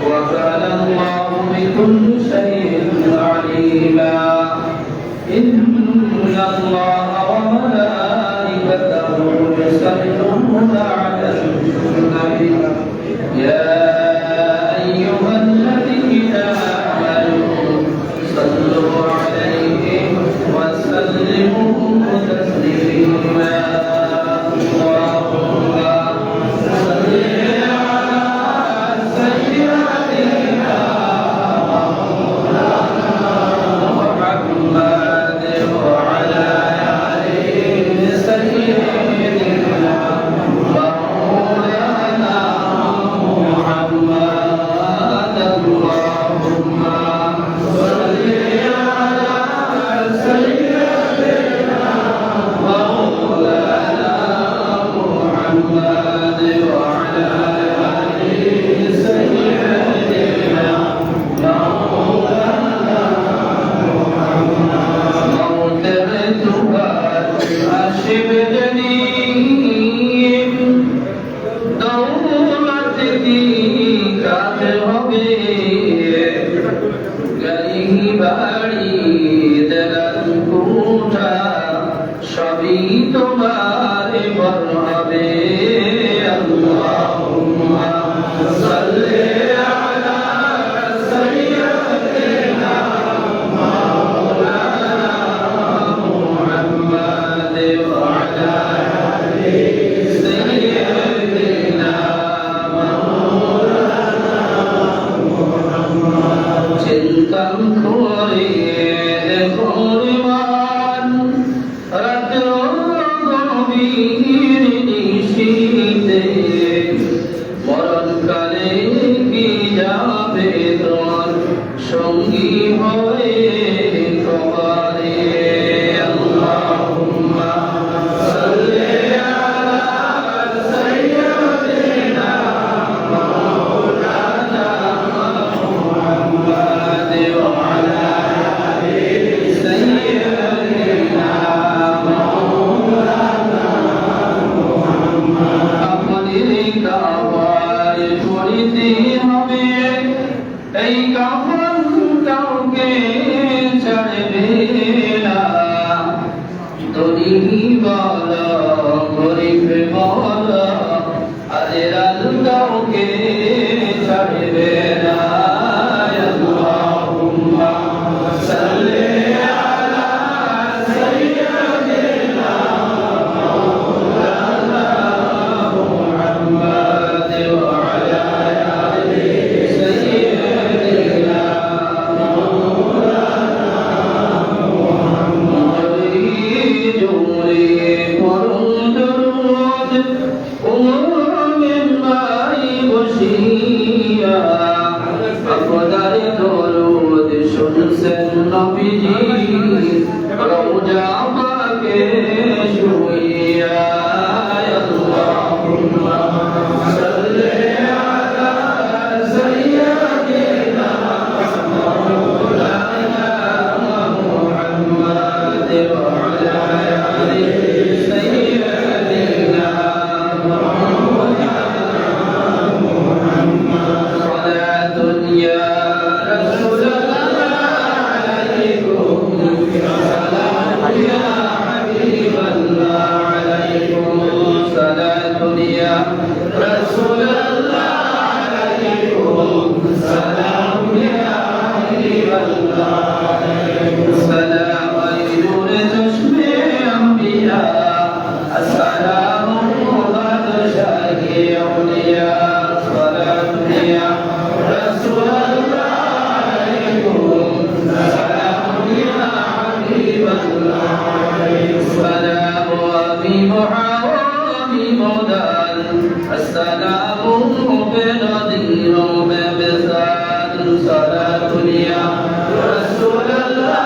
وكان الله بكل شيء عليما إن الله وملائكته يصلون على النبي يا أيها الذين آمنوا صلوا عليه وسلموا تسليما اللهم صل على سيدنا محمد وعلى آل سيدنا مولانا محمد اللهم صل على سيدنا مولانا محمد وعلى آل سيدنا مولانا مرتبتها أشبدني দৌলতটি কাছে হবে গাড়ি বাড়ি দেলান কোঠা সবই তোমার বর হবে আল্লাহুম্মা সাল্লি আলা সাইয়্যিদিনা মাওলানা মুহাম্মাদ ওয়া আলা আলি সাইয়্যিদিনা চিন্তন করে দেখোমান রাত্র গভীর নিশীথে মরণকালে কি যাবে তোর সঙ্গী হয়ে কবরে আল্লাহুম্মা সাল্লি আলা সাইয়্যিদিনা মাওলানা মুহাম্মাদ ওয়া আলা আলি সাইয়্যিদিনা মাওলানা মুহাম্মাদ আপনি কাবার পড়িতে হবে এই কাফন কাউকে ছাড়বে না ধনী বল গরিব বল আজের আল কাউকে ছাড়বে না আল্লাহুম্মা সাল্লি আলা সাইয়্যিদিনা মাওলানা মুহাম্মাদ ওয়া আলা আলি সাইয়্যিদিনা মাওলানা মুহাম্মাদ জোরে পরম দরুদ ও মুমিন ভাই বসিয়া আপনার দরুদ শুনছেন নবীজি রওজা পাকে শুইয়া আল্লাহুম্মা সাল্লি আলা সাইয়্যিদিনা মাওলানা মুহাম্মাদ ওয়া আলা আলি সাইয়্যিদিনা মাওলানা মুহাম্মাদ সালাতুন ইয়া রাসূলাল্লাহ আলাইকুম সালাম ইয়া হাবিবাল্লাহ আলাইকুম সালাতুন ইয়া রাসূলাল্লাহ আলাইকুম সালাম ইয়া হাবিবাল্লাহ আলাইকুম সালাম আইনুরে চশমে আম্বিয়া আসসালামু বাদশাহে আউলিয়া সালাতুন ইয়া রাসূলাল্লাহ আলাইকুম সালাম ইয়া হাবিবাল্লাহ আলাইকুম সালাম আবি মুআওয়াবি মুদাল আসসালামু বিনাদির বিবসাদ সালাতুন ইয়া রাসূলাল্লাহ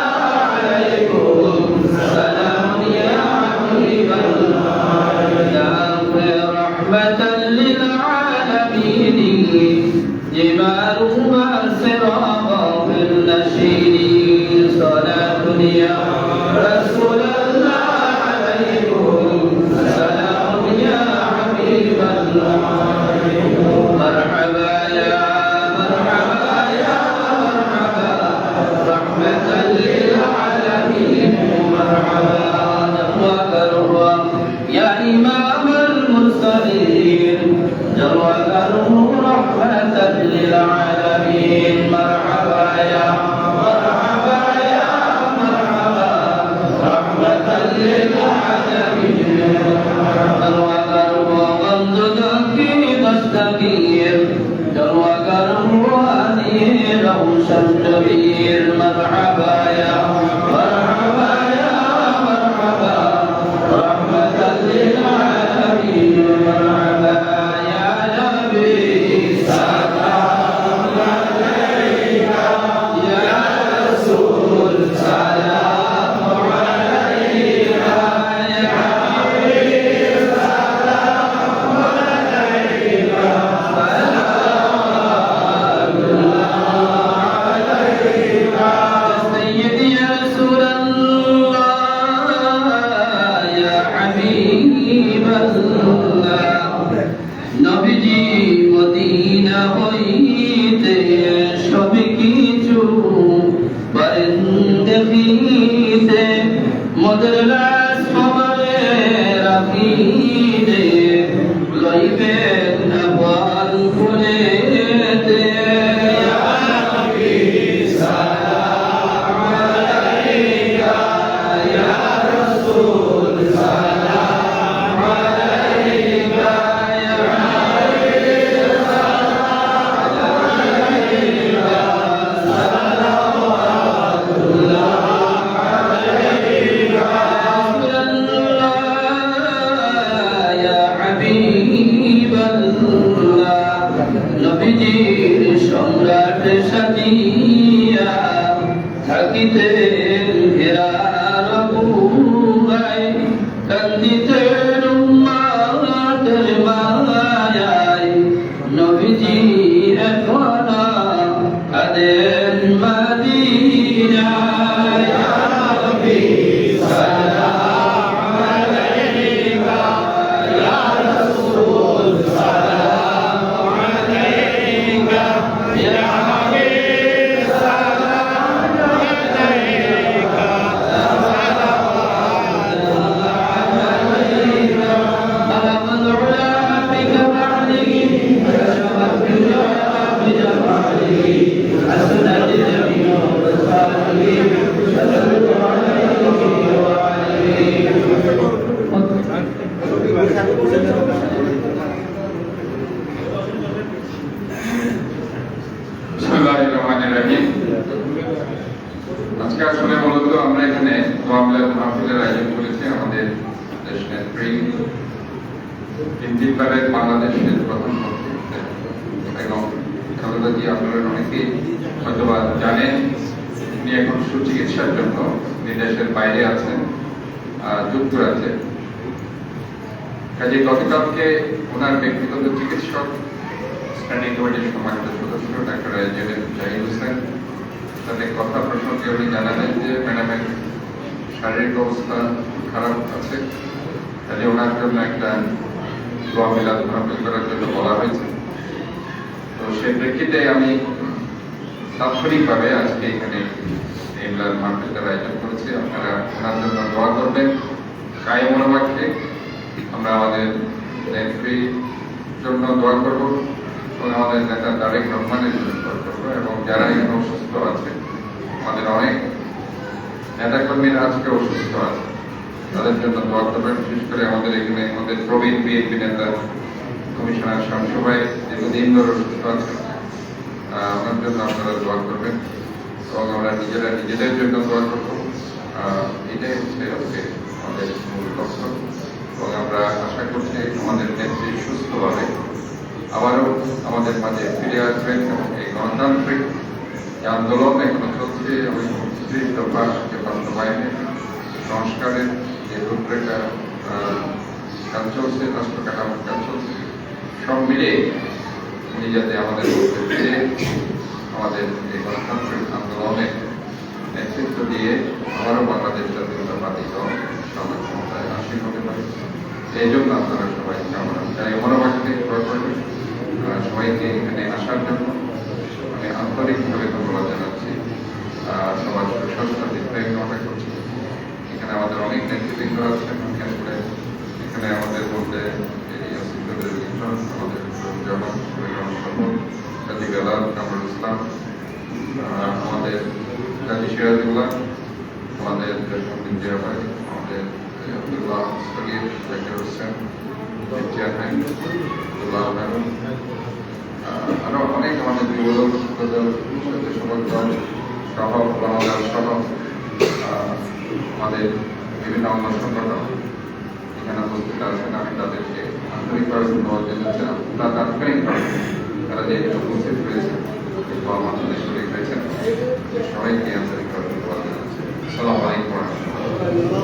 আলাইকুম সালাম ইয়া হাবিবাল্লাহ ইয়া রাহমাতাল লিল আলামিন জিবারু বাসরা ফিল নশীর সালাতুন ইয়া রাসূলাল্লাহ আলাইকুম সালাম ইয়া হাবিবাল্লাহ মারহাবা ইয়া মারহাবা روشن كبير مرحبا يا مرحبا يا مرحبا رحمة للعالمين مرحبا يا نبي سلام عليك يا رسول سلام عليك يا حبيب سلام عليك صلوات الله عليك سيدي يا رسول الله يا حبيب الله নবীজি মদিনা হইতে সব কিছু পারেন দেখিতে মদের লাশ কবরে রাখিতে লইবেন না বল খুলেতে ইয়া নবী সালাম আলাইকা ইয়া রাসূল সালাম আলাইকা ইয়া নবীজির সম্রাট সাজিয়া থাকিতেন হেরার বুয়ায় কান্দিতেন উম্মাতের মায়ায় নবীজি এখন কাঁদেন মদিনায় ইয়া নবী সালাম আলাইকা ইয়া রাসূল সালাম আলাইকা ইয়া হাবিব সালাম আলাইকা بلغ العلا بكماله كشفت الدنيا بجماله حسنت جميع خصاله صلوا عليه وعليه বিসমিল্লাহিররহমানিররহিম। আজকে আসলে মূলত আমরা এখানে দোয়া মিলাদ মাহফিলের আয়োজন করেছি আমাদের দেশ নেত্রী তিনবারের বাংলাদেশের প্রধান এবং খালেদা জিয়া আপনারা অনেকেই হয়তোবা জানেন উনি এখন সুচিকিৎসার জন্য বিদেশের বাইরে আছেন যুক্তরাজ্যে। কাজে গতকালকে ওনার ব্যক্তিগত চিকিৎসক স্ট্যান্ডিং কমিটির সম্মানিত সদস্য ডাক্তার জাহিদ হোসেন সাথে কথা প্রসঙ্গে উনি জানালেন যে ম্যাডামের শারীরিক অবস্থা খারাপ আছে, কাজে ওনার জন্য একটা দোয়া মিলাদ মাহফিল করার জন্য বলা হয়েছে। তো সেই প্রেক্ষিতে আমি তাৎক্ষণিকভাবে আজকে এখানে এই মিলাদ মাহফিলটার আয়োজন করেছি। আপনারা ওনার জন্য দোয়া করবেন কায়ে মনোবাক্যে। আমরা আমাদের নেত্রীর জন্য দোয়া করবো এবং আমাদের নেতা তারেক রহমানের জন্য দোয়া করবো এবং যারা এখানে অসুস্থ আছে, আমাদের অনেক নেতাকর্মীরা আজকে অসুস্থ আছে, তাদের জন্য দোয়া করবেন। বিশেষ করে আমাদের এখানে আমাদের প্রবীণ বিএনপি নেতা কমিশনার শামসু ভাই দীর্ঘদিন ধরে অসুস্থ আছেন, ওনার জন্য আপনারা দোয়া করবেন এবং আমরা নিজেদের জন্য দোয়া করবো। এটাই হচ্ছে আজকে আমাদের মূল লক্ষ্য এবং আমরা আশা করছি আমাদের নেত্রী সুস্থভাবে আবারও আমাদের মাঝে ফিরে আসবেন এবং এই গণতান্ত্রিক যে আন্দোলন এখনো চলছে এবং ৩০ দফা যে বাস্তবায়নে সংস্কারের যে রূপরেখা কাজ চলছে, রাষ্ট্র কাঠামোর কাজ চলছে, সব মিলে উনি যাতে আমাদের মধ্যে ফিরে আমাদের এই গণতান্ত্রিক আন্দোলনে নেতৃত্ব দিয়ে আবারও বাংলাদেশ জাতীয়তাবাদী দল সমাজ ক্ষমতায় আসীন হতে পারে, এই জন্য আপনারা সবাই কামনা চাই মনোবাক্যে দোয়া করবেন। সবাইকে এখানে আসার জন্য আমি আন্তরিকভাবে ধন্যবাদ জানাচ্ছি। সবার সুস্বাস্থ্য দীর্ঘায়ু কামনা করছি। এখানে আমাদের অনেক নেতৃবৃন্দ আছেন, এখানে আমাদের মধ্যে আমাদের জামান কাজী বেলাল কামরুল ইসলাম, আমাদের কাজী সিরাজুল্লাহ, আমাদের জিয়া ভাই, আমাদের আব্দুল্লাহ সগীর, জাকির হোসেন, চেয়ারম্যান আরো অনেক আমাদের যুব স্বেচ্ছাসেবক দল সহ গণদল সহ আমাদের বিভিন্ন অঙ্গ সংগঠন এখানে উপস্থিত আছেন। আমি তাদেরকে আন্তরিকভাবে ধন্যবাদ জানাচ্ছিলাম। তাৎক্ষণিকভাবে তারা যে এখানে উপস্থিত হয়েছেন, আমাদের শরীর হয়েছেন, সবাইকে আন্তরিকভাবে ধন্যবাদ জানাচ্ছি। আসসালামু আলাইকুম ওয়া রাহমাতুল্লাহ।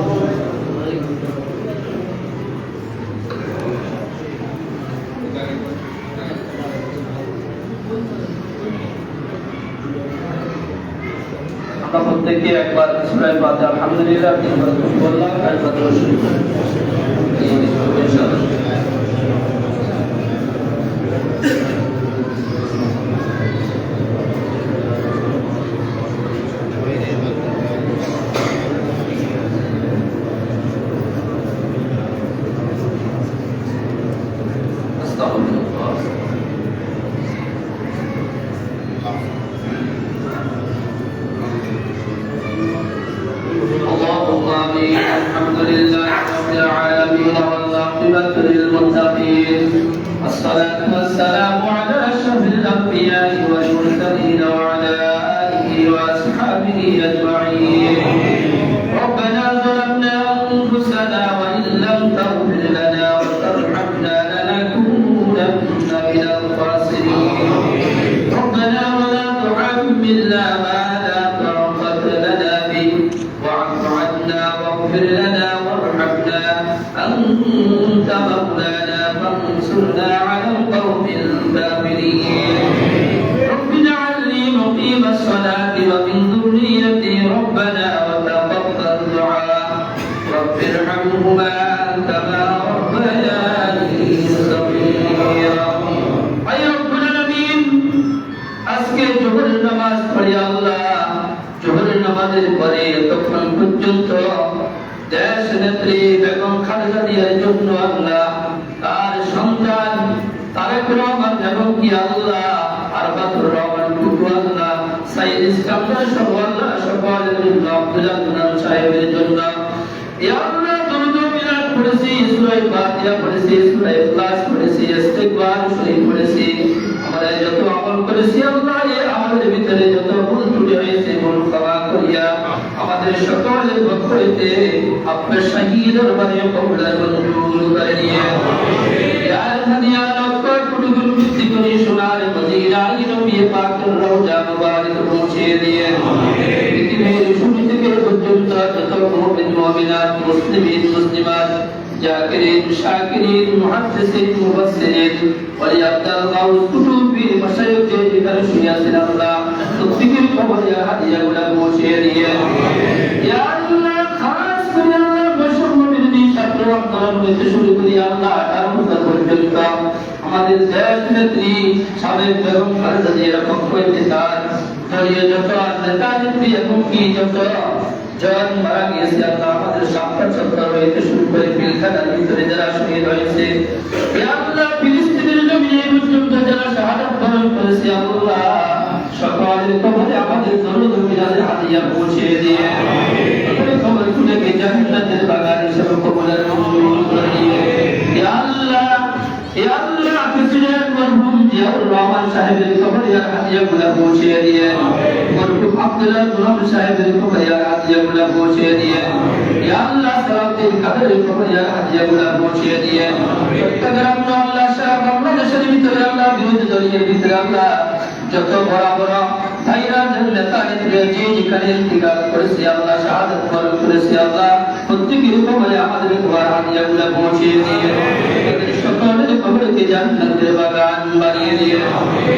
আমরা প্রত্যেকে একবার সূরা ফাতিহা আলহামদুলিল্লাহ তিনবার বললাম, একবার শরীফ ইনশাআল্লাহ। اللهم آمين. الحمد لله رب العالمين والعاقبة للمتقين، والصلاة والسلام على أشرف الأنبياء والمرسلين وعلى آله وأصحابه أجمعين. ربنا ظلمنا أنفسنا وإن لم تغفر لنا وترحمنا لنكونن من الخاسرين. ربنا ولا تحملنا ما لا طاقة لنا به واعف عنا واغفر لنا وارحمنا أنت مولانا فانصرنا على القوم الكافرين. رب اجعلني مقيم الصلاة ومن ذريتي ربنا وتقبل دعاء رب ارحمهما كما ربياني صغيرا. أي رب العالمين আজকে জোহরের নামাজ পড়ি আল্লাহ, জোহরের নামাজের পরে তখন পর্যন্ত দেশ নেত্রী বেগম খালেদা জিয়ার জন্য আল্লাহ, তার সন্তান তারেক রহমান এবং কি আল্লাহ আরবাতুর রহমান টুকু আল্লাহ, সাইদ ইসলামদার সহ আল্লাহ সকলের জন্য, আব্দুল আদনান সাহেবের জন্য ইয়া আল্লাহ দরুদ মিলাদ পড়েছি, সূরা ফাতিহা পড়েছি, সূরা ইখলাস পড়েছি, ইস্তিগফার শরীফ পড়েছি, আমরা যত আমল করেছি আল্লাহ এই আমলের ভিতরে যত ভুল ত্রুটি হয়েছে ভুল ক্ষমা করিয়া আমাদের সকলের পক্ষ হইতে আপনার শাহী দরবারে কবুল মঞ্জুর করে নিয়ে ইয়া আল্লাহ ইয়া লক্ষ কোটি গুণ বৃদ্ধি করে সোনার মদিনায় নবী পাকের রওজা মুবারক পৌঁছে দিয়ে পৃথিবীর শুরু থেকে পর্যন্ত যত মুমিন মুমিনাত মুসলিমিন মুসলিমাত জাকিরিন শাকিরিন মুহাদ্দিসিন মুফাসসিরিন ওলি আব্দাল গাউস কুতুবি মাশায়েখে যেখানে শুনিয়াছেন আল্লাহ প্রত্যেকের কবরে হাদিয়াগুলো পৌঁছে দিয়ে ইয়া আল্লাহ খাস করে আল্লাহ বৈষম্যের দিন ছাত্র আন্দোলন হইতে শুরু করি আল্লাহ 18 পর্যন্ত আমাদের দেশ নেত্রী সাবেক বেগম খালেদা জিয়ার পক্ষ হইতে তার দলীয় যত নেতা নেত্রী এবং কি যত জন মারা গিয়েছে আল্লাহ, আমাদের সাম্রাজ্য চক্র হইতে শুরু করে পিলখানার ভিতরে যারা শহীদ হয়েছে ইয়া আল্লাহ, ফিলিস্তিনের জমিনে পর্যন্ত যারা শাহাদাত বরণ করেছে আল্লাহ, সকলের কবরে আমাদের দরুদ মিলাদের হাদিয়া পৌঁছে দিয়ে আমাদের কবরগুলোকে জান্নাতের বাগান হিসেবে কবুলের মঞ্জুর করে দিয়ে ইয়া আল্লাহ, ইয়া আল্লাহ প্রেসিডেন্ট মরহুম জিয়াউর রহমান সাহেবের কবরে হাদিয়াগুলো পৌঁছে দিয়ে মরহুম আব্দুল্লাহ গোলাম সাহেবের কবরে হাদিয়াগুলো পৌঁছে দিয়ে ইয়া আল্লাহ সালাউদ্দিন কাদের কবরে হাদিয়াগুলো পৌঁছে দিয়ে চট্টগ্রাম আল্লাহ শাহ বাংলাদেশের ভিতরে আল্লাহ বিরোধী দলের ভিতরে আল্লাহ যত বড় বড় ভাইরা নেতা নেত্রী যে যেখানে ইন্তিকাল করেছে আল্লাহ, শাহাদাত বরণ করেছে আল্লাহ, প্রত্যেকের কবরে আমাদের দোয়ার হাদিয়াগুলো পৌঁছে দিয়ে সকলের কবরকে জান্নাতের বাগান বানিয়ে দিয়ে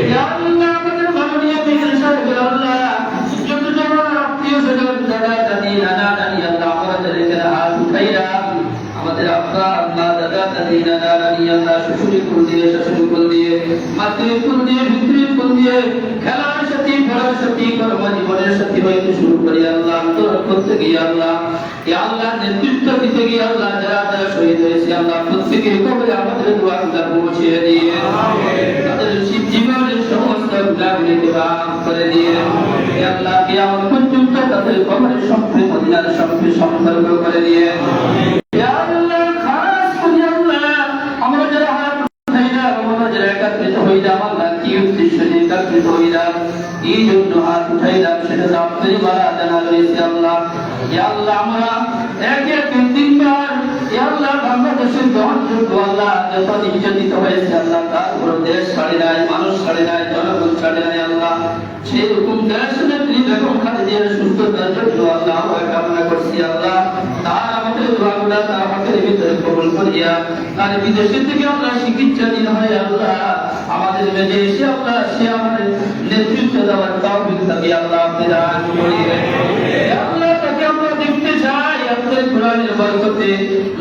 ইয়া আল্লাহ আমাদের মাননীয় মিহির সাহেব আল্লাহ যত জন আত্মীয় স্বজন দাদা দাদি নানা নানি আল্লাহ আমাদের এখানে হাত উঠাইরা আমাদের আব্বা আম্মা দাদা দাদি নানা নানি আল্লাহ শ্বশুরি কুল দিয়ে শাশুড়ি কুল দিয়ে মাতৃ কুল দিয়ে পিতৃ কুল দিয়ে খেলার সাথী পড়ার সাথী কর্মজীবনের সাথী হইতে শুরু করি আল্লাহ, আন্দোলন করতে গিয়ে আল্লাহ, ইয়া আল্লাহ নেতৃত্ব দিতে গিয়ে আল্লাহ যারা যারা শহীদ হয়েছে আল্লাহ প্রত্যেকের কবরে আমাদের দোয়াগুলো পৌঁছে দিয়ে তাদের জীবনের সমস্ত গুনাহগুলোকে মাফ করে দিয়ে ইয়া আল্লাহ কিয়ামত পর্যন্ত তাদের কবরের সঙ্গে মদিনার সঙ্গে সম্পর্ক করে দিয়ে ইয়া আল্লাহ খাস করে আল্লাহ আমরা যারা হাত উঠাইলাম আমরা যারা একত্রিত হইলাম আল্লাহ কি উদ্দেশ্য নিয়ে উপকৃত হইলাম, এই জন্য হাত উঠাইলাম, সেটা তো আপনারই বলা জানা রয়েছে আল্লাহ। ইয়া আল্লাহ আমরা একে একে তিনবার ইয়া আল্লাহ বাংলাদেশের গ্রহণযোগ্য আল্লাহ যত নির্যাতিত হয়েছে আল্লাহ, তার কোনো দেশ ছাড়ে নাই, মানুষ ছাড়ে নাই, জনগণ ছাড়ে নাই আল্লাহ। সেই রকম দেশ নেত্রী বেগম খালেদার সুস্থতার জন্য আল্লাহ আমরা কামনা করছি আল্লাহ। তার আমাদের দোয়াগুলা তার হাতের ভিতরে কবুল করিয়া, তার বিদেশে থেকে আমরা চিকিৎসাধীন হয় আল্লাহ আমাদের মেজে এসে আল্লাহ সে আমাদের নেতৃত্ব দেওয়ার তৌফিক দাবি আল্লাহ আপনি দান করিয়ে। আল্লাহ তাকে আমরা দেখতে চাই আপনার কোরআনের বরকতে,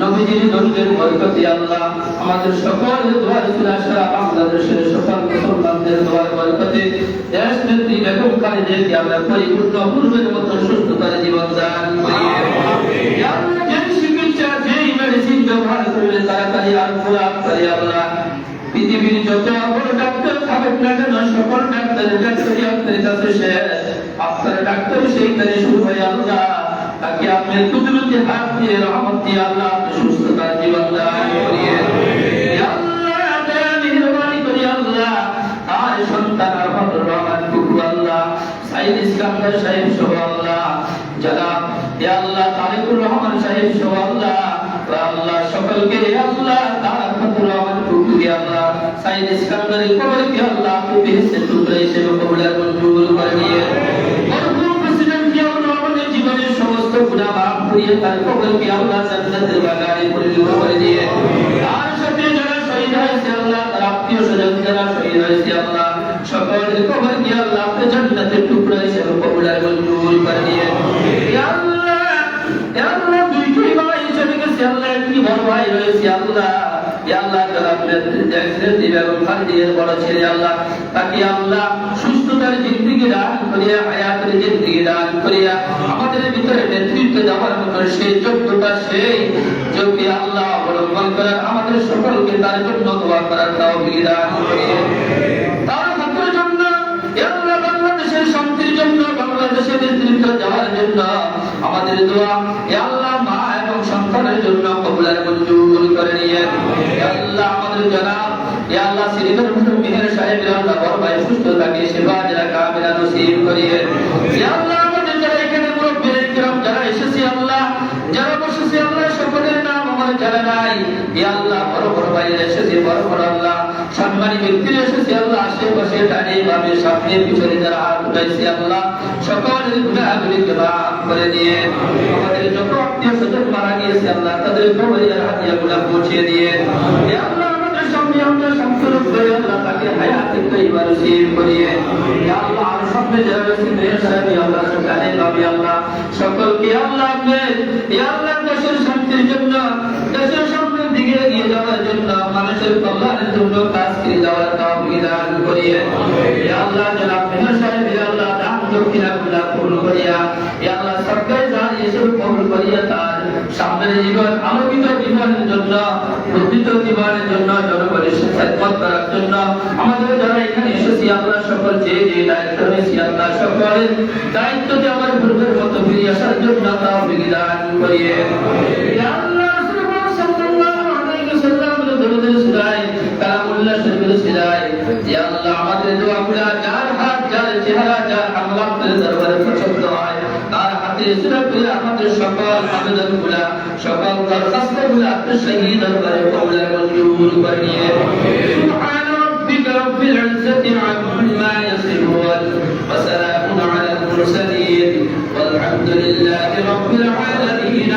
নবীজির দরুদের বরকতে আল্লাহ। আমাদের সকল দোয়ার শুনাশা বাংলাদেশের সকল মুসলমানদের দোয়ার বরকতে দেশ নেত্রী বেগম খালেদাকে আমরা পরিপূর্ণ পূর্বের মতো সুস্থতার জীবন দান করিয়ে। আল্লাহ যে চিকিৎসা যেই মেডিসিন ব্যবহার করলে তাড়াতাড়ি আরোগ্য লাভ করে আল্লাহ। পৃথিবীর যত বড় ডাক্তার থাকুক না কেন সকল ডাক্তারের ডাক্তারই আপনার কাছে শেষ, আপনার ডাক্তার সেইখানে শুরু হয় আল্লাহ। তাকে আপনার কুদরতি হাত দিয়ে রহমত দিয়ে আল্লাহ আপনি সুস্থতার জীবন দান করিয়ে। আল্লাহ দয়া মেহেরবানি করি আল্লাহ তার সন্তান আরফাতুর রহমান কুকু আল্লাহ, সাইদ ইস্কান্দার সাহেব সহ আল্লাহ, যারা ইয়া আল্লাহ তারেকুর রহমান সাহেব সহ আল্লাহ আল্লাহ সকলকে আল্লাহ তার আরফাতুর রহমান কুকু আল্লাহ সাইদ ইস্কান্দারের কবরকে আল্লাহ আপনি বেহেশতের টুকরা হিসেবে কবুল আর মঞ্জুর করে নিয়ে। মরহুম প্রেসিডেন্ট জিয়াউর রহমানের জীবনের সমস্ত গুনাহ মাফ করিয়ে তার কবরকে আল্লাহ জান্নাতের বাগানে পরিণত করে দিয়ে। তার সাথে যারা শহীদ হয়েছে আল্লাহ, তার আত্মীয় স্বজন যারা শহীদ হয়েছে আল্লাহ, সকলের কবরকে আল্লাহ আপনি জান্নাতের টুকরা হিসেবে কবুল আর মঞ্জুর করে দিয়ে। ইয়া আল্লাহ ইয়া আল্লাহ দুইটি ভাই চলে গেছে আল্লাহ, একটি বড় ভাই রয়েছে আল্লাহ। ইয়া আল্লাহ যারা আপনার দেখছেন বেগম খালেদার বড় ছেলে আল্লাহ, তাকে আল্লাহ সুস্থতার জিন্দেগি দান করিয়া, হায়াতের জিন্দেগি দান করিয়া আমাদের ভিতরে নেতৃত্ব দেওয়ার মতো সেই যোগ্যতা, সেই যোগ্য আল্লাহ অবলম্বন করার আমাদের সকলকে তার জন্য দোয়া করার তৌফিক দান করিয়ে। তার খাতিরের জন্য ইয়া আল্লাহ বাংলাদেশের শান্তির জন্য, বাংলাদেশের নেতৃত্ব দেওয়ার জন্য আমাদের দোয়া ইয়া আল্লাহ মা এবং সন্তানের জন্য কবুল আর মঞ্জুর করে নিয়ে। ইয়া আল্লাহ আমাদের জনাব ইয়া আল্লাহ শ্রীধর মেহের সাহেব আল্লাহ বড় ভাই সুস্থ থাকে, সেবা যারা কামিলা নসিব করিয়ে। ইয়া আল্লাহ আমাদের যারা এখানে মুরব্বি কিরাম যারা এসেছে আল্লাহ, যারা বসেছে আল্লাহ, সকলের নাম আমার জানা নাই। ইয়া আল্লাহ বড় বড় ভাই এসেছে, বড় বড় আল্লাহ সম্মানী ব্যক্তিরা এসেছে আল্লাহ, আশেপাশে ডানে বামে সামনে পিছনে যারা হাত উঠাইছে আল্লাহ, সকলের গুনাহগুলিকে মাফ করে দিয়ে। আমাদের যত আত্মীয় স্বজন মারা গিয়েছে আল্লাহ, তাদের কবরে হাদিয়াগুলো পৌঁছে দিয়ে। ইয়া আল্লাহ আমাদের সামনে আমরা সংকল্প করে আল্লাহ তাকে হায়াতে তৈবা নসিব করিয়ে। ইয়া আল্লাহ আর সামনে যারা রয়েছে মেয়ের সাহেব আল্লাহ, ডানে বামে আল্লাহ সকলকে আল্লাহ আপনি ইয়া আল্লাহ দেশের শান্তির জন্য, দেশের সামনের দিকে এগিয়ে যাওয়ার জন্য, মানুষের কল্যাণের জন্য কাজ করে যাওয়ার তৌফিক দান করিয়ে। ইয়া আল্লাহ জনাব মেহের সাহেব আল্লাহ দান দক্ষিণাগুলো কবুল করিয়া, ইয়া আল্লাহ সরকারি দান এসব কবুল করিয়া তার সামনের জীবন আলোকিত জীবনের জন্য, উদ্দিত জীবনের জন্য, জনগণের খেদমত করার জন্য আমাদের যারা এখানে এসেছি আল্লাহ সকল যে যে দায়িত্ব রয়েছে আল্লাহ সকলের দায়িত্বতে আমার পূর্বের মতো ফিরে আসার জন্য তৌফিক দান করিয়ে। ইয়া আল্লাহ সাল্লাল্লাহু আলাইহি ওয়াসাল্লামের দরুদের সিরায় কালামুল্লাহ শরীফের সিরায় ইয়া আল্লাহ আমাদের দোয়াগুলো যার হাত, যার চেহারা, যার আমলাতের দরবারে পছন্দ হয়, তার হাতে সিরা করে আমাদের সকল আবেদনগুলো, সকল দরখাস্তগুলো আপনি সেই দরবারে কবুল আর মঞ্জুর করে নিয়ে। সুবহান রাব্বিকা রাব্বিল ইজ্জাতি আম্মা ইয়াসিফুন ওয়া সালামুন আলাল মুরসালিন ওয়ালহামদুলিল্লাহি রাব্বিল আলামিন।